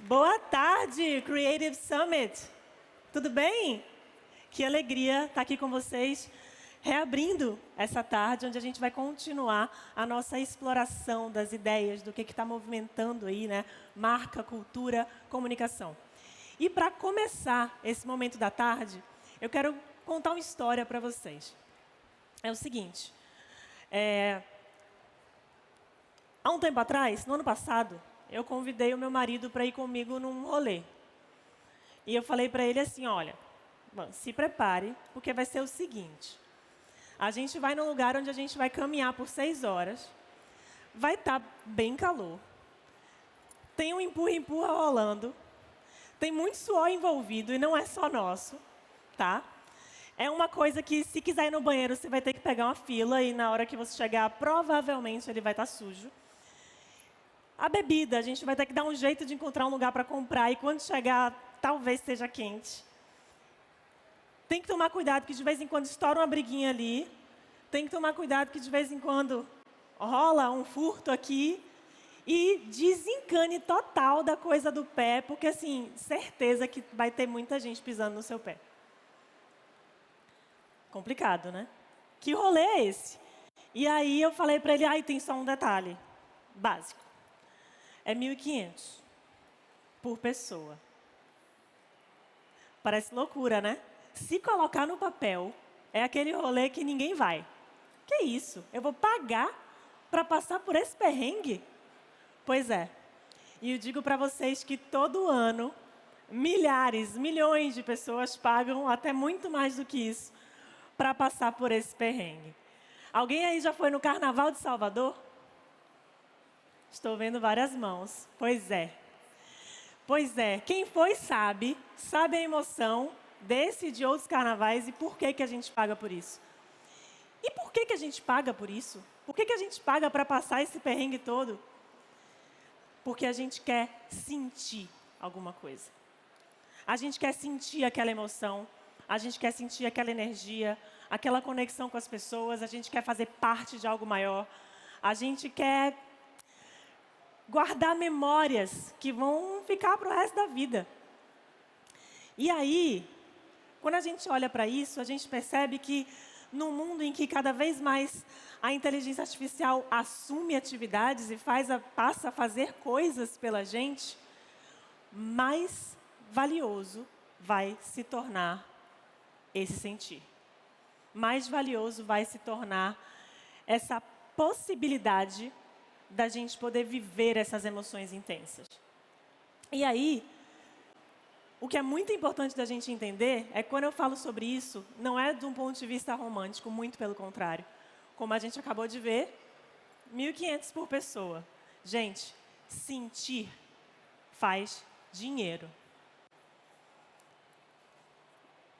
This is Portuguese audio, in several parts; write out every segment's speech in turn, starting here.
Boa tarde, Creative Summit. Tudo bem? Que alegria estar aqui com vocês, reabrindo essa tarde, onde a gente vai continuar a nossa exploração das ideias, do que está movimentando aí, né? Marca, cultura, comunicação. E para começar esse momento da tarde, eu quero contar uma história para vocês. É o seguinte, há um tempo atrás, no ano passado, eu convidei o meu marido para ir comigo num rolê. E eu falei para ele assim, olha, se prepare, porque vai ser o seguinte. A gente vai num lugar onde a gente vai caminhar por 6 horas. Vai estar bem calor. Tem um empurra-empurra rolando. Tem muito suor envolvido e não é só nosso, tá? É uma coisa que, se quiser ir no banheiro, você vai ter que pegar uma fila e na hora que você chegar, provavelmente ele vai estar sujo. A bebida, a gente vai ter que dar um jeito de encontrar um lugar para comprar e quando chegar, talvez esteja quente. Tem que tomar cuidado que de vez em quando estoura uma briguinha ali. Tem que tomar cuidado que de vez em quando rola um furto aqui. E desencane total da coisa do pé, porque assim, certeza que vai ter muita gente pisando no seu pé. Complicado, né? Que rolê é esse? E aí eu falei para ele, tem só um detalhe básico. É 1.500 por pessoa. Parece loucura, né? Se colocar no papel, é aquele rolê que ninguém vai. Que isso? Eu vou pagar para passar por esse perrengue? Pois é. E eu digo para vocês que todo ano, milhares, milhões de pessoas pagam até muito mais do que isso para passar por esse perrengue. Alguém aí já foi no Carnaval de Salvador? Estou vendo várias mãos. Pois é. Pois é. Quem foi sabe a emoção desse e de outros carnavais e por que a gente paga por isso. E por que a gente paga por isso? Por que a gente paga para passar esse perrengue todo? Porque a gente quer sentir alguma coisa. A gente quer sentir aquela emoção, a gente quer sentir aquela energia, aquela conexão com as pessoas, a gente quer fazer parte de algo maior, a gente quer guardar memórias que vão ficar para o resto da vida. E aí, quando a gente olha para isso, a gente percebe que num mundo em que cada vez mais a inteligência artificial assume atividades e passa a fazer coisas pela gente, mais valioso vai se tornar esse sentir. Mais valioso vai se tornar essa possibilidade da gente poder viver essas emoções intensas. E aí, o que é muito importante da gente entender é que quando eu falo sobre isso, não é de um ponto de vista romântico, muito pelo contrário. Como a gente acabou de ver, 1.500 por pessoa. Gente, sentir faz dinheiro.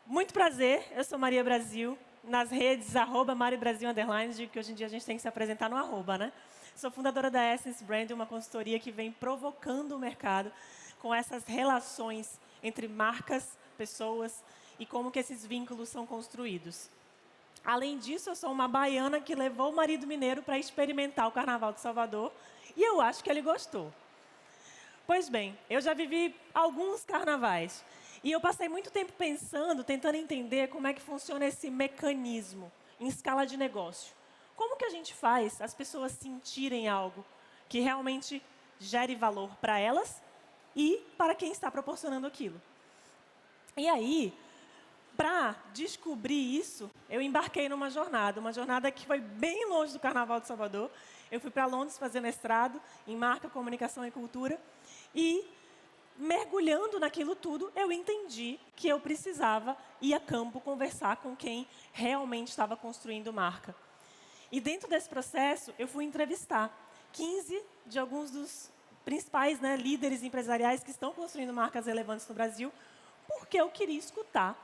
Muito prazer, eu sou Maria Brasil, nas redes @MariBrasil_, que hoje em dia a gente tem que se apresentar no @, né? Sou fundadora da Essence Brand, uma consultoria que vem provocando o mercado com essas relações entre marcas, pessoas e como que esses vínculos são construídos. Além disso, eu sou uma baiana que levou o marido mineiro para experimentar o Carnaval de Salvador e eu acho que ele gostou. Pois bem, eu já vivi alguns carnavais e eu passei muito tempo pensando, tentando entender como é que funciona esse mecanismo em escala de negócio. Como que a gente faz as pessoas sentirem algo que realmente gere valor para elas e para quem está proporcionando aquilo? E aí, para descobrir isso, eu embarquei numa jornada que foi bem longe do Carnaval de Salvador. Eu fui para Londres fazer mestrado em marca, comunicação e cultura e, mergulhando naquilo tudo, eu entendi que eu precisava ir a campo conversar com quem realmente estava construindo marca. E dentro desse processo, eu fui entrevistar 15 de alguns dos principais, né, líderes empresariais que estão construindo marcas relevantes no Brasil, porque eu queria escutar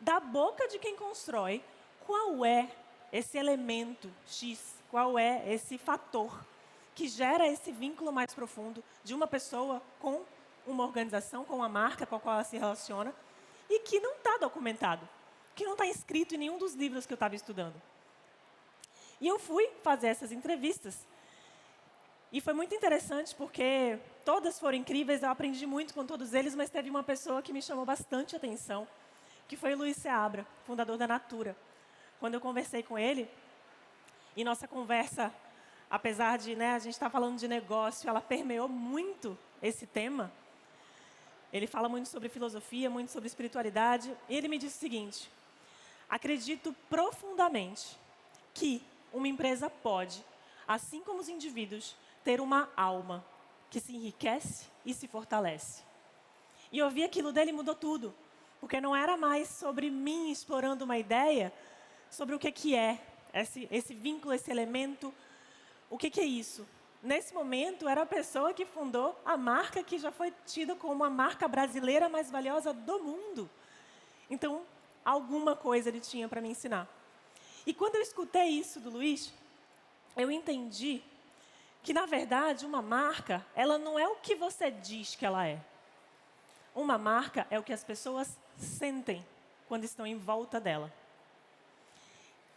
da boca de quem constrói qual é esse elemento X, qual é esse fator que gera esse vínculo mais profundo de uma pessoa com uma organização, com uma marca com a qual ela se relaciona e que não está documentado, que não está escrito em nenhum dos livros que eu estava estudando. E eu fui fazer essas entrevistas E foi muito interessante porque todas foram incríveis, eu aprendi muito com todos eles, mas teve uma pessoa que me chamou bastante atenção, que foi o Luiz Seabra, fundador da Natura. Quando eu conversei com ele, e nossa conversa, apesar de a gente estar falando de negócio, ela permeou muito esse tema. Ele fala muito sobre filosofia, muito sobre espiritualidade, e ele me disse o seguinte: acredito profundamente que uma empresa pode, assim como os indivíduos, ter uma alma que se enriquece e se fortalece. E ouvir aquilo dele mudou tudo, porque não era mais sobre mim explorando uma ideia sobre o que é esse vínculo, esse elemento, o que é isso. Nesse momento, era a pessoa que fundou a marca que já foi tida como a marca brasileira mais valiosa do mundo. Então, alguma coisa ele tinha para me ensinar. E quando eu escutei isso do Luiz, eu entendi que, na verdade, uma marca, ela não é o que você diz que ela é. Uma marca é o que as pessoas sentem quando estão em volta dela.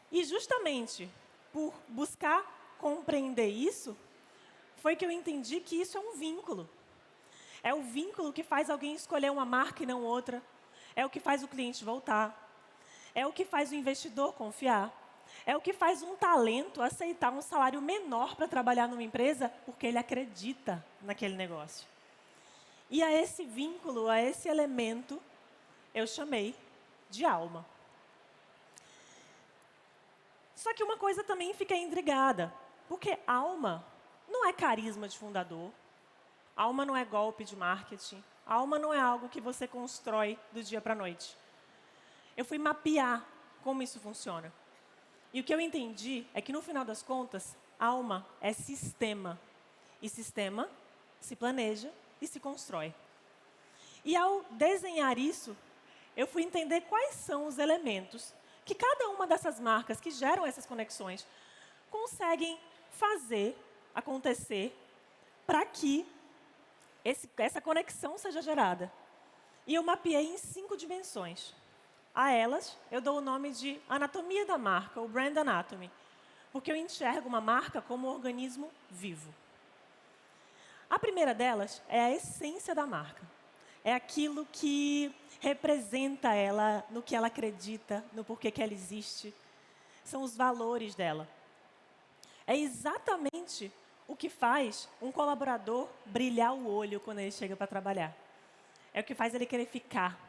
E justamente por buscar compreender isso, foi que eu entendi que isso é um vínculo. É o vínculo que faz alguém escolher uma marca e não outra. É o que faz o cliente voltar. É o que faz o investidor confiar. É o que faz um talento aceitar um salário menor para trabalhar numa empresa porque ele acredita naquele negócio. E a esse vínculo, a esse elemento, eu chamei de alma. Só que uma coisa também fica intrigada, porque alma não é carisma de fundador, alma não é golpe de marketing, alma não é algo que você constrói do dia para a noite. Eu fui mapear como isso funciona. E o que eu entendi é que, no final das contas, alma é sistema. E sistema se planeja e se constrói. E ao desenhar isso, eu fui entender quais são os elementos que cada uma dessas marcas que geram essas conexões conseguem fazer acontecer para que essa conexão seja gerada. E eu mapeei em 5 dimensões. A elas, eu dou o nome de anatomia da marca, ou brand anatomy, porque eu enxergo uma marca como um organismo vivo. A primeira delas é a essência da marca. É aquilo que representa ela, no que ela acredita, no porquê que ela existe. São os valores dela. É exatamente o que faz um colaborador brilhar o olho quando ele chega para trabalhar. É o que faz ele querer ficar.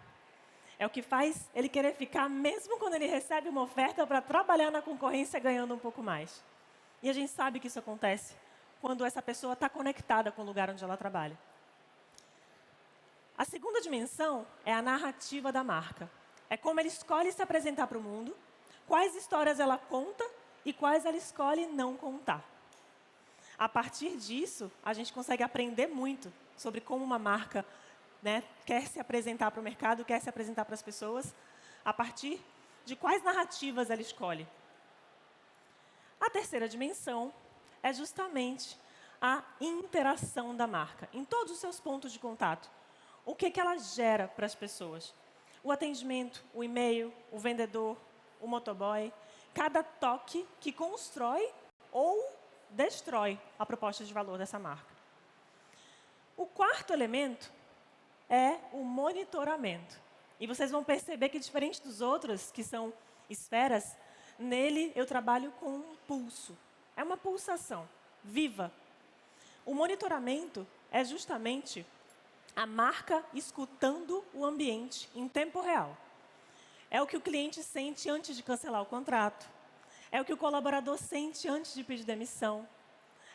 É o que faz ele querer ficar mesmo quando ele recebe uma oferta para trabalhar na concorrência ganhando um pouco mais. E a gente sabe que isso acontece quando essa pessoa está conectada com o lugar onde ela trabalha. A segunda dimensão é a narrativa da marca. É como ela escolhe se apresentar para o mundo, quais histórias ela conta e quais ela escolhe não contar. A partir disso, a gente consegue aprender muito sobre como uma marca quer se apresentar para o mercado, quer se apresentar para as pessoas, a partir de quais narrativas ela escolhe. A terceira dimensão é justamente a interação da marca, em todos os seus pontos de contato. O que ela gera para as pessoas? O atendimento, o e-mail, o vendedor, o motoboy, cada toque que constrói ou destrói a proposta de valor dessa marca. O quarto elemento é o monitoramento. E vocês vão perceber que, diferente dos outros, que são esferas, nele eu trabalho com um pulso. É uma pulsação viva. O monitoramento é justamente a marca escutando o ambiente em tempo real. É o que o cliente sente antes de cancelar o contrato. É o que o colaborador sente antes de pedir demissão.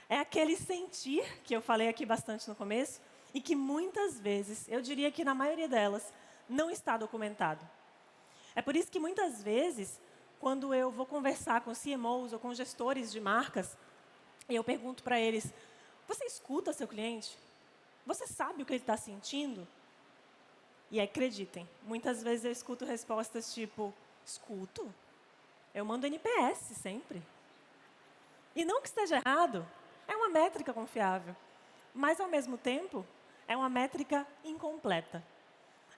É aquele sentir, que eu falei aqui bastante no começo, e que muitas vezes, eu diria que na maioria delas, não está documentado. É por isso que muitas vezes, quando eu vou conversar com CMOs ou com gestores de marcas, eu pergunto para eles: você escuta seu cliente? Você sabe o que ele está sentindo? E acreditem, muitas vezes eu escuto respostas tipo: escuto? Eu mando NPS sempre. E não que esteja errado, é uma métrica confiável. Mas, ao mesmo tempo, é uma métrica incompleta.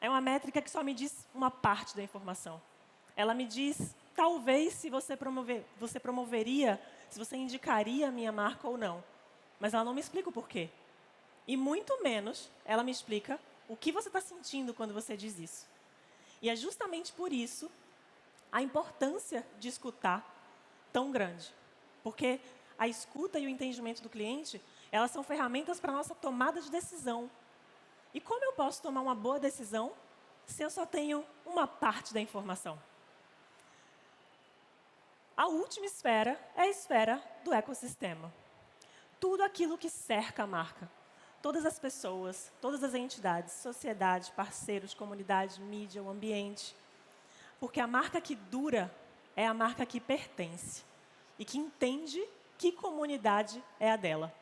É uma métrica que só me diz uma parte da informação. Ela me diz, talvez, se você promoveria, se você indicaria a minha marca ou não. mas ela não me explica o porquê. E muito menos ela me explica o que você está sentindo quando você diz isso. E é justamente por isso a importância de escutar tão grande. Porque a escuta e o entendimento do cliente, elas são ferramentas para a nossa tomada de decisão. E como eu posso tomar uma boa decisão se eu só tenho uma parte da informação? A última esfera é a esfera do ecossistema. Tudo aquilo que cerca a marca. Todas as pessoas, todas as entidades, sociedade, parceiros, comunidade, mídia, o ambiente. Porque a marca que dura é a marca que pertence e que entende que comunidade é a dela.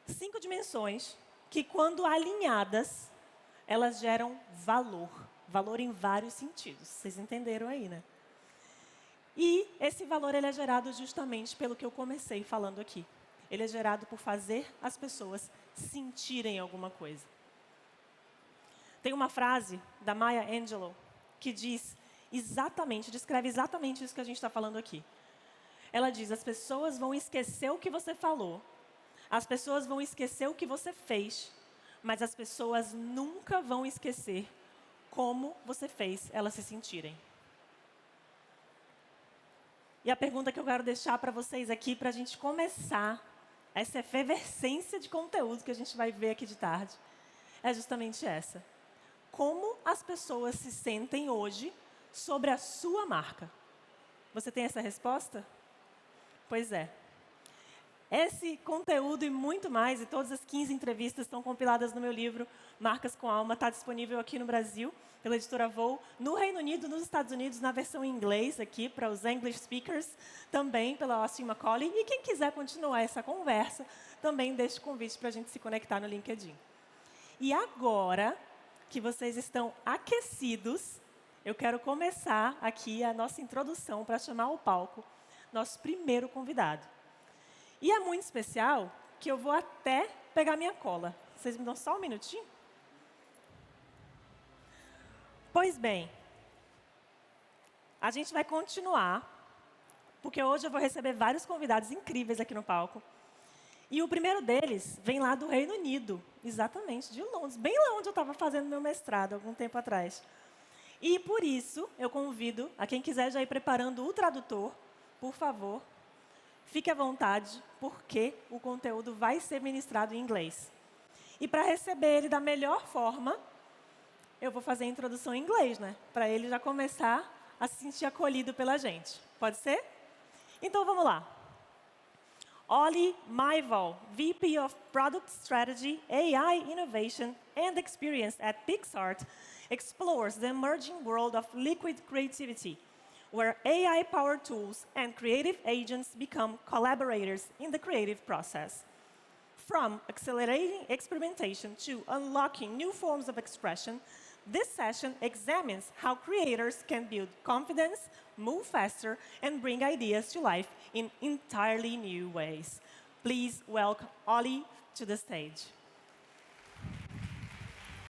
5 dimensões que, quando alinhadas, elas geram valor. Valor em vários sentidos. Vocês entenderam aí, né? E esse valor ele é gerado justamente pelo que eu comecei falando aqui. Ele é gerado por fazer as pessoas sentirem alguma coisa. Tem uma frase da Maya Angelou que diz descreve exatamente isso que a gente está falando aqui. Ela diz, as pessoas vão esquecer o que você falou, as pessoas vão esquecer o que você fez, mas as pessoas nunca vão esquecer como você fez elas se sentirem. E a pergunta que eu quero deixar para vocês aqui, para a gente começar essa efervescência de conteúdo que a gente vai ver aqui de tarde, é justamente essa. Como as pessoas se sentem hoje sobre a sua marca? Você tem essa resposta? Pois é. Esse conteúdo e muito mais, e todas as 15 entrevistas estão compiladas no meu livro Marcas com Alma, está disponível aqui no Brasil, pela editora Voo, no Reino Unido, nos Estados Unidos, na versão em inglês aqui, para os English speakers, também pela Austin Macaulay. E quem quiser continuar essa conversa, também deixo o convite para a gente se conectar no LinkedIn. E agora que vocês estão aquecidos, eu quero começar aqui a nossa introdução para chamar ao palco nosso primeiro convidado. E é muito especial que eu vou até pegar minha cola. Vocês me dão só um minutinho? Pois bem, a gente vai continuar, porque hoje eu vou receber vários convidados incríveis aqui no palco. E o primeiro deles vem lá do Reino Unido, exatamente, de Londres, bem lá onde eu estava fazendo meu mestrado, algum tempo atrás. E por isso, eu convido a quem quiser já ir preparando o tradutor, por favor, fique à vontade, porque o conteúdo vai ser ministrado em inglês. E para receber ele da melhor forma, eu vou fazer a introdução em inglês, né? Para ele já começar a se sentir acolhido pela gente. Pode ser? Então, vamos lá. Oli Maival, VP of Product Strategy, AI Innovation and Experience at PixArt, explores the emerging world of liquid creativity, where AI-powered tools and creative agents become collaborators in the creative process. From accelerating experimentation to unlocking new forms of expression, this session examines how creators can build confidence, move faster, and bring ideas to life in entirely new ways. Please welcome Oli to the stage.